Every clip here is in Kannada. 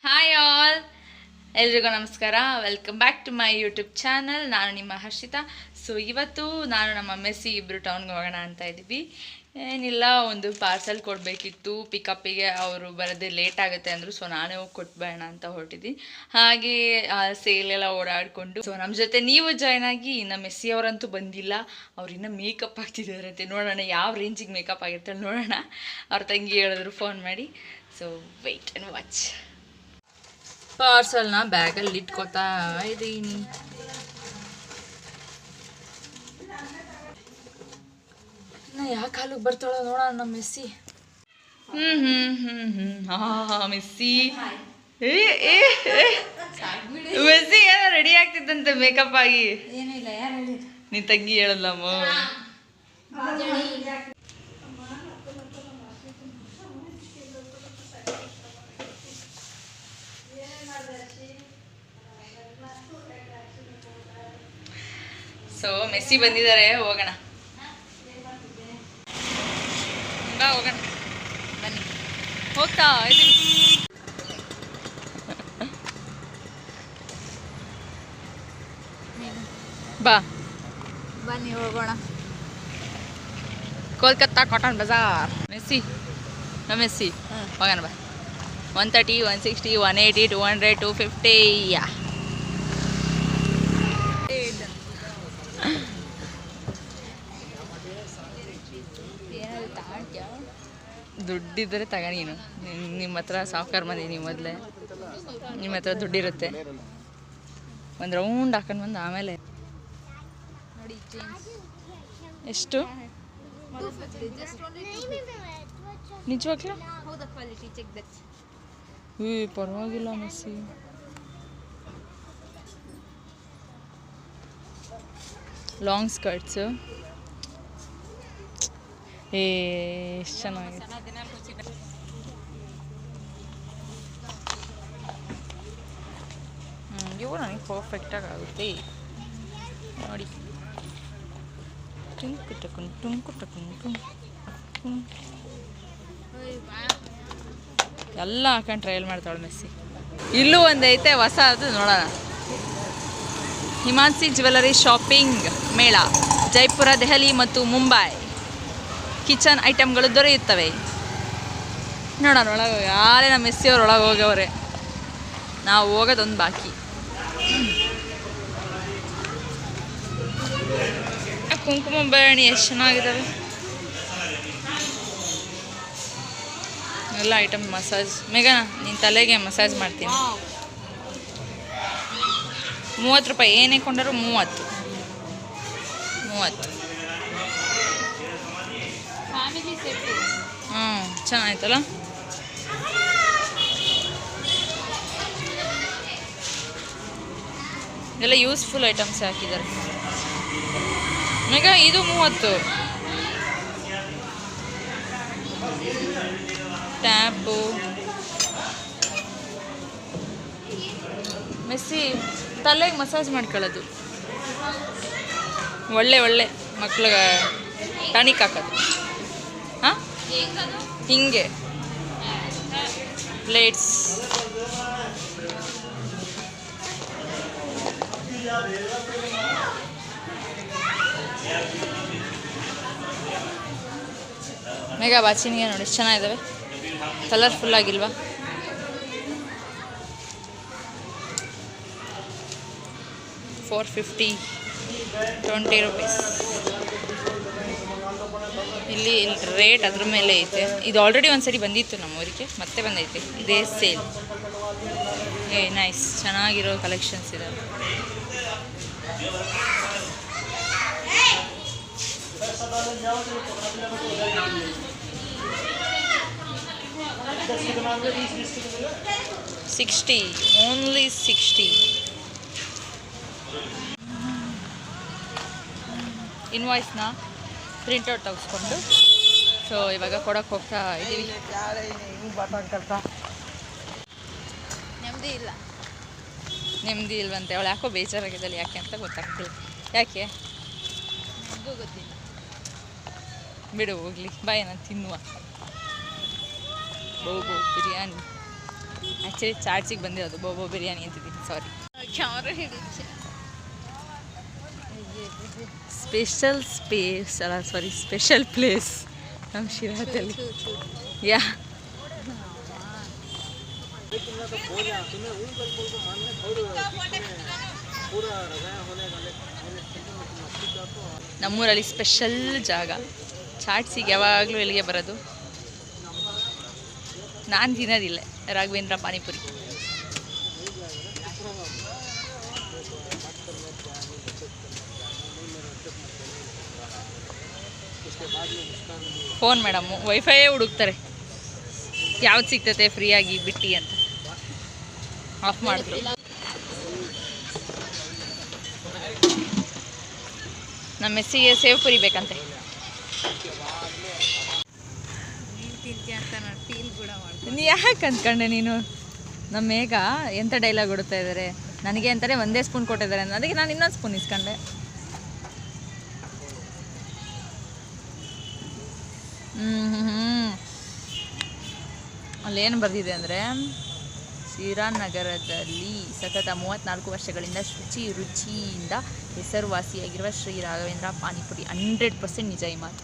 ಹಾಯ್ ಆಲ್, ಎಲ್ರಿಗೂ ನಮಸ್ಕಾರ. Welcome back to my YouTube channel. ನಾನು ನಿಮ್ಮ ಹರ್ಷಿತಾ. ಸೊ ಇವತ್ತು ನಾನು ನಮ್ಮ ಮೆಸ್ಸಿ ಇಬ್ಬರು ಟೌನ್ಗೆ ಹೋಗೋಣ ಅಂತ ಇದ್ದೀವಿ. ಏನಿಲ್ಲ, ಒಂದು ಪಾರ್ಸೆಲ್ ಕೊಡಬೇಕಿತ್ತು. ಪಿಕಪ್ಪಿಗೆ ಅವರು ಬರೋದೇ ಲೇಟ್ ಆಗುತ್ತೆ ಅಂದರು. ಸೊ ನಾನೇ ಹೋಗಿ ಕೊಟ್ಬೇಡ ಅಂತ ಹೊರಟಿದ್ದೀನಿ. ಹಾಗೆ ಸೇಲೆಲ್ಲ ಓಡಾಡಿಕೊಂಡು ಸೊ ನಮ್ಮ ಜೊತೆ ನೀವು ಜಾಯ್ನ್ ಆಗಿ. ಇನ್ನು ಮೆಸ್ಸಿ ಅವರಂತೂ ಬಂದಿಲ್ಲ, ಅವ್ರು ಇನ್ನೂ ಮೇಕಪ್ ಆಗ್ತಿದ್ದಾರಂತೆ. ನೋಡೋಣ ಯಾವ ರೇಂಜಿಗೆ ಮೇಕಪ್ ಆಗಿರ್ತಾಳೆ ನೋಡೋಣ. ಅವ್ರ ತಂಗಿ ಹೇಳಿದ್ರು ಫೋನ್ ಮಾಡಿ. So wait and watch. ಪಾರ್ಸಲ್ನ ಬ್ಯಾಗಲ್ಲಿ ಇಟ್ಕೋತಾ ಇದ್ದೀನಿ. ಯಾವ ಕಾಲಕ್ಕೆ ಬರ್ತಾಳೋ ನೋಡೋಣ ನಮ್ಮ ಮೆಸ್ಸಿ. ಮೆಸ್ಸಿ ಮೆಸ್ಸಿ ಏನೋ ರೆಡಿ ಆಗ್ತಿದ್ದಂತೆ ಮೇಕಪ್ ಆಗಿ. ನೀನ್ ತಂಗಿ ಹೇಳಲ್ಲಮ್ಮ. ಸೊ ಮೆಸ್ಸಿ ಬಂದಿದ್ದಾರೆ, ಹೋಗೋಣ ಬಾ, ಹೋಗೋಣ ಬನ್ನಿ. ಹೋಗ್ತಾ ಇದ್ದೀವಿ. ಬಾ ಬನ್ನಿ ಹೋಗೋಣ. ಕೋಲ್ಕತ್ತಾ ಕಾಟನ್ ಬಜಾರ್. ಮೆಸ್ಸಿ ಮೆಸ್ಸಿ ಹೋಗೋಣ ಬಾ. 130, 160, 180, 200, 250. ಯಾ ದುಡ್ಡಿದ್ದರೆ ತಗ. ನೀನು ನಿಮ್ಮ ಹತ್ರ ಸಾಫ್ಟ್ವೇರ್ ಮನೆ, ನೀವು ಮೊದಲೇ ನಿಮ್ಮ ಹತ್ರ ದುಡ್ಡಿರುತ್ತೆ. ಒಂದು ರೌಂಡ್ ಹಾಕೊಂಡು ಬಂದು ಆಮೇಲೆ ನೋಡಿ. ಎಷ್ಟು ನಿಜವಾಗ್ಲೂ? ಪರವಾಗಿಲ್ಲ ಮೆಸ್ಸಿ. ಲಾಂಗ್ ಸ್ಕರ್ಟ್ಸು ಎಷ್ಟು ಚೆನ್ನಾಗಿದೆ. ಇವು ನನಗೆ ಪರ್ಫೆಕ್ಟಾಗಿ ಆಗುತ್ತೆ ನೋಡಿ. ಟುಂಕು ಟಕುನ್ ಟುಂಕು ಟಕುನ್ ಟುಂಕು ಎಲ್ಲ ಹಾಕೊಂಡು ಟ್ರಯಲ್ ಮಾಡ್ತಾಳೆ ಮೆಸ್ಸಿ. ಇಲ್ಲೂ ಒಂದೈತೆ ಹೊಸ, ಅದು ನೋಡೋಣ. ಹಿಮಾನ್ಸಿ ಜ್ಯುವೆಲರಿ ಶಾಪಿಂಗ್ ಮೇಳ, ಜೈಪುರ, ದೆಹಲಿ ಮತ್ತು ಮುಂಬೈ. ಕಿಚನ್ ಐಟಮ್ಗಳು ದೊರೆಯುತ್ತವೆ. ನೋಡೋಣ ಒಳಗೆ. ಯಾರೇ ನಮ್ಮ ಮೆಸ್ಸಿಯವ್ರು ಒಳಗೆ ಹೋಗವ್ರೆ, ನಾವು ಹೋಗೋದೊಂದು ಬಾಕಿ. ಕುಂಕುಮ ಭರಣಿ ಎಷ್ಟು ಚೆನ್ನಾಗಿದ್ದಾವೆ ಎಲ್ಲ ಐಟಮ್. ಮಸಾಜ್ ಮೇಘನಾ, ನೀನು ತಲೆಗೆ ಮಸಾಜ್ ಮಾಡ್ತೀನಿ. 30 ರೂಪಾಯಿ. ಏನೇ ಕೊಂಡರು 30. ಚೆನ್ನಾಯ್ತಲ್ಲ. ಎಲ್ಲ ಯೂಸ್ಫುಲ್ ಐಟಮ್ಸ್ ಹಾಕಿದ್ದಾರೆ. ಈಗ ಇದು 30. ಟ್ಯಾಪು. ಮೆಸ್ಸಿ ತಲೆಗೆ ಮಸಾಜ್ ಮಾಡ್ಕೊಳ್ಳೋದು ಒಳ್ಳೆ ಮಕ್ಳಿಗೆ ಟಾನಿಕ್ ಹಾಕೋದು. ಹಾಂ, ಹಿಂಗೆ ಪ್ಲೇಟ್ಸ್. ಮೇಘಾ ಬಾಚಿನಿಗೆ ನೋಡಿ ಎಷ್ಟು ಚೆನ್ನಾಗಿದ್ದಾವೆ. ಕಲರ್ಫುಲ್ ಆಗಿಲ್ವಾ? $450, 20 ರೂಪೀಸ್. ಇಲ್ಲಿ ರೇಟ್ ಅದ್ರ ಮೇಲೆ ಐತೆ. ಇದು ಆಲ್ರೆಡಿ ಒಂದು ಸರಿ ಬಂದಿತ್ತು ನಮ್ಮೂರಿಗೆ, ಮತ್ತೆ ಬಂದೈತೆ. ಇದೇ ಸೇಲ್. ನೈಸ್, ಚೆನ್ನಾಗಿರೋ ಕಲೆಕ್ಷನ್ಸ್ ಇದಾವೆ. $60, only $60. ಇನ್ವಾಯ್ಸ್ನ ಪ್ರಿಂಟೌಟ್ ತೆಗೆಸ್ಕೊಂಡು ಸೊ ಇವಾಗ ಕೊಡೋಕ್ಕೆ ಹೋಗ್ತಾ ಇದ್ದೀವಿ. ನೆಮ್ಮದಿ ಇಲ್ವಂತೆ. ಅವಳು ಯಾಕೋ ಬೇಜಾರಾಗಿದ್ದಲ್ಲ. ಯಾಕೆ ಅಂತ ಗೊತ್ತಾಗ್ತಿಲ್ಲ. ಯಾಕೆ ಗೊತ್ತಿಲ್ಲ. ಬಿಡು ಹೋಗ್ಲಿ. ಬಾಯ್, ನಾನು ತಿನ್ನುವ. ಬಹು ಬಿರಿಯಾನಿ. ಆ್ಯಕ್ಚುಲಿ ಚಾಟ್ಸಿಗೆ ಬಂದಿರೋದು ಬೋಬೋ ಬಿರಿಯಾನಿ ಅಂತಿದ್ದೀನಿ, ಸಾರಿ. ಕ್ಯಾಮ್ರಾ ಹಿಡಿದು ಸ್ಪೆಷಲ್ ಸ್ಪೇಸ್ ಅಲ್ಲ, ಸಾರಿ, ಸ್ಪೆಷಲ್ ಪ್ಲೇಸ್ ನಮ್ಮ ಶಿರಾದಲ್ಲಿ. ಯಾ ನಮ್ಮೂರಲ್ಲಿ ಸ್ಪೆಷಲ್ ಜಾಗ. ಚಾಟ್ಸಿಗೆ ಯಾವಾಗಲೂ ಎಲ್ಲಿಗೆ ಬರೋದು, ನಾನು ತಿನ್ನೋದಿಲ್ಲ, ರಾಘವೇಂದ್ರ ಪಾನಿಪುರಿ. ಫೋನ್ ಮೇಡಮ್ಮು ವೈಫೈಯೇ ಹುಡುಕ್ತಾರೆ, ಯಾವ್ದು ಸಿಗ್ತತೆ ಫ್ರೀಯಾಗಿ ಬಿಟ್ಟು ಅಂತ ಆಫ್ ಮಾಡಿದ್ರು. ನಮ್ಮ ಮೆಸ್ಸಿಗೆ ಸೇವ್ ಪುರಿ ಬೇಕಂತೆ. ನೀ ಯಾಕೆ ಅಂದ್ಕೊಂಡೆ ನೀನು? ನಮ್ಮ ಮೇಘ ಎಂಥ ಡೈಲಾಗ್ ಕೊಡ್ತಾ ಇದ್ದಾರೆ ನನಗೆ ಅಂತಾರೆ, ಒಂದೇ ಸ್ಪೂನ್ ಕೊಟ್ಟಿದ್ದಾರೆ, ಅದಕ್ಕೆ ನಾನು ಇನ್ನೊಂದು ಸ್ಪೂನ್ ಇಸ್ಕೊಂಡೆ. ಅಲ್ಲೇನು ಬರೆದಿದೆ ಅಂದರೆ, ಶ್ರೀರಾಮನಗರದಲ್ಲಿ ಸತತ 34 ವರ್ಷಗಳಿಂದ ರುಚಿಯಿಂದ ಹೆಸರುವಾಸಿಯಾಗಿರುವ ಶ್ರೀ ರಾಘವೇಂದ್ರ ಪಾನಿಪುರಿ. 100% ನಿಜ ಈ ಮಾತು.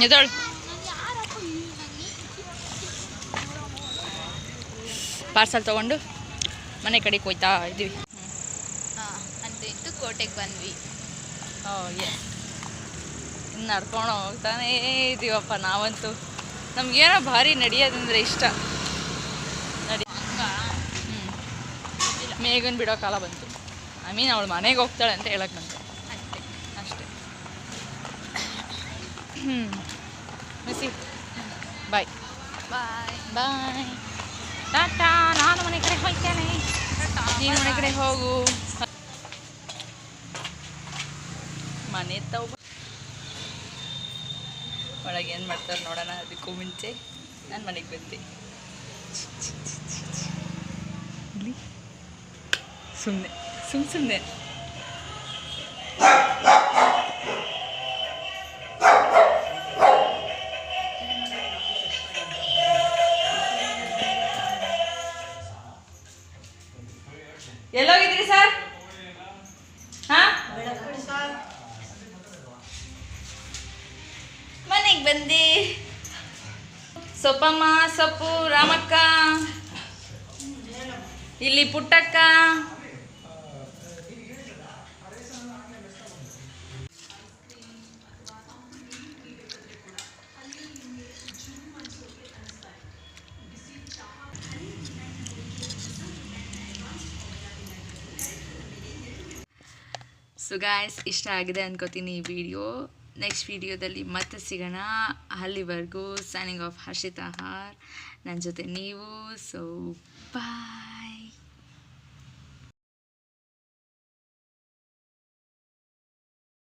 ಎದಳು ಪಾರ್ಸಲ್ ತೊಗೊಂಡು ಮನೆ ಕಡೆಗೆ ಹೋಯ್ತಾ ಇದ್ದೀವಿ. ಅಂತ ಇತ್ತು ಕೋಟೆಗೆ ಬಂದ್ವಿ. ಎಸ್, ಇನ್ನು ನಡ್ಕೊಂಡು ಹೋಗ್ತಾನೇ ಇದ್ದೀವಪ್ಪ ನಾವಂತೂ. ನಮಗೇನೋ ಭಾರಿ ನಡೆಯೋದಂದರೆ ಇಷ್ಟ. ಮೇಘನ್ ಬಿಡೋ ಕಾಲ ಬಂತು. ಐ ಮೀನ್ ಅವಳು ಮನೆಗೆ ಹೋಗ್ತಾಳೆ ಅಂತ ಹೇಳಕ್ಕೆ ಬಂತು ಅಷ್ಟೇ. ಮಿಸ್ಸಿ ಬಾಯ್ ಬಾಯ್ ಬಾಯ್ ಟಾಟಾ. ನಾನು ಮನೆ ಕಡೆ ಹೋಗ್ತೇನೆ, ನೀನು ಮನೆ ಕಡೆ ಹೋಗು. ಮನೆ ತಗೋ ಒಳಗೆ ಏನು ಮಾಡ್ತಾರೆ ನೋಡೋಣ. ಅದಕ್ಕೂ ಮುಂಚೆ ನಾನು ಮನೆಗೆ ಬಂದೆ. ಇಲ್ಲಿ ಸುಮ್ಮನೆ ಎಲ್ಲೋಗಿದ್ರಿ ಸರ್? ಹಾಂ, ಮನೆಗೆ ಬಂದೆ. ಸೊಪ್ಪಮ್ಮ, ಸೊಪ್ಪು, ರಾಮಕ್ಕ, ಇಲ್ಲಿ ಪುಟ್ಟಕ್ಕ. ಸೊ ಗಾಯ್ಸ್, ಇಷ್ಟ ಆಗಿದೆ ಅನ್ಕೋತೀನಿ ಈ ವಿಡಿಯೋ. ನೆಕ್ಸ್ಟ್ ವಿಡಿಯೋದಲ್ಲಿ ಮತ್ತೆ ಸಿಗೋಣ. ಅಲ್ಲಿವರೆಗೂ ಸೈನಿಂಗ್ ಆಫ್ ಹರ್ಷಿತಾ ಹಾರ್, ನನ್ನ ಜೊತೆ ನೀವು. ಸೊ ಬಾಯ್.